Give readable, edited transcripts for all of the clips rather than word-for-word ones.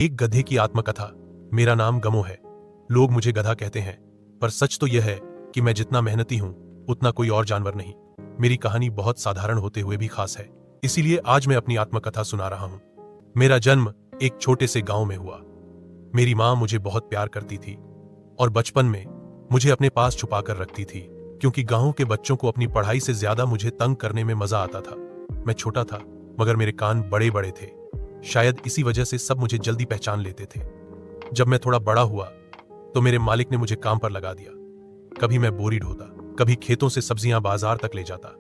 एक गधे की आत्मकथा। मेरा नाम गमो है। लोग मुझे गधा कहते हैं, पर सच तो यह है कि मैं जितना मेहनती हूं उतना कोई और जानवर नहीं। मेरी कहानी बहुत साधारण होते हुए भी खास है, इसीलिए आज मैं अपनी आत्मकथा सुना रहा हूं। मेरा जन्म एक छोटे से गांव में हुआ। मेरी मां मुझे बहुत प्यार करती थी और बचपन में मुझे अपने पास छुपा कर रखती थी, क्योंकि गांव के बच्चों को अपनी पढ़ाई से ज्यादा मुझे तंग करने में मजा आता था। मैं छोटा था, मगर मेरे कान बड़े बड़े थे। शायद इसी वजह से सब मुझे जल्दी पहचान लेते थे। जब मैं थोड़ा बड़ा हुआ तो मेरे मालिक ने मुझे काम पर लगा दिया। कभी मैं बोरी ढोता, कभी खेतों से सब्जियां बाजार तक ले जाता।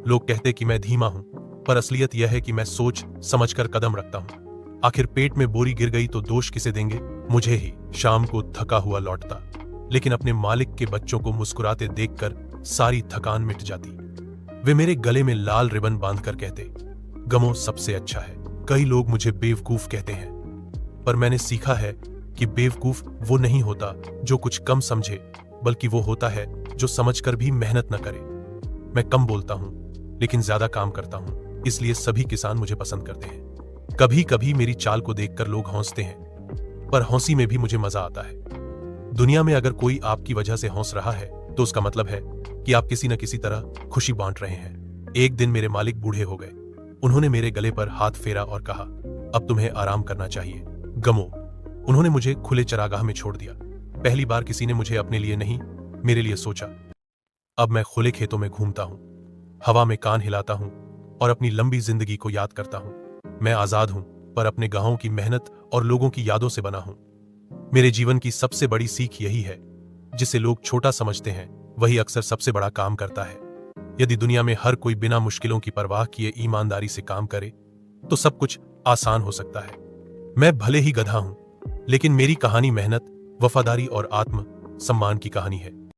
लोग कहते कि मैं धीमा हूं, पर असलियत यह है कि मैं सोच समझकर कदम रखता हूं। आखिर पेट में बोरी गिर गई तो दोष किसे देंगे? मुझे ही। शाम को थका हुआ लौटता, लेकिन अपने मालिक के बच्चों को मुस्कुराते देखकर सारी थकान मिट जाती। वे मेरे गले में लाल रिबन बांधकर कहते, गमो सबसे अच्छा है। कई लोग मुझे बेवकूफ कहते हैं, पर मैंने सीखा है कि बेवकूफ वो नहीं होता जो कुछ कम समझे, बल्कि वो होता है जो समझकर भी मेहनत न करे। मैं कम बोलता हूं, लेकिन ज्यादा काम करता हूं, इसलिए सभी किसान मुझे पसंद करते हैं। कभी कभी मेरी चाल को देखकर लोग हंसते हैं, पर हंसी में भी मुझे मजा आता है। दुनिया में अगर कोई आपकी वजह से हंस रहा है तो उसका मतलब है कि आप किसी न किसी तरह खुशी बांट रहे हैं। एक दिन मेरे मालिक बूढ़े हो गए। उन्होंने मेरे गले पर हाथ फेरा और कहा, अब तुम्हें आराम करना चाहिए गमो। उन्होंने मुझे खुले चरागाह में छोड़ दिया। पहली बार किसी ने मुझे अपने लिए नहीं, मेरे लिए सोचा। अब मैं खुले खेतों में घूमता हूं, हवा में कान हिलाता हूं और अपनी लंबी जिंदगी को याद करता हूं। मैं आजाद हूं, पर अपने गांवों की मेहनत और लोगों की यादों से बना हूं। मेरे जीवन की सबसे बड़ी सीख यही है, जिसे लोग छोटा समझते हैं वही अक्सर सबसे बड़ा काम करता है। यदि दुनिया में हर कोई बिना मुश्किलों की परवाह किए ईमानदारी से काम करे तो सब कुछ आसान हो सकता है। मैं भले ही गधा हूं, लेकिन मेरी कहानी मेहनत, वफादारी और आत्म सम्मान की कहानी है।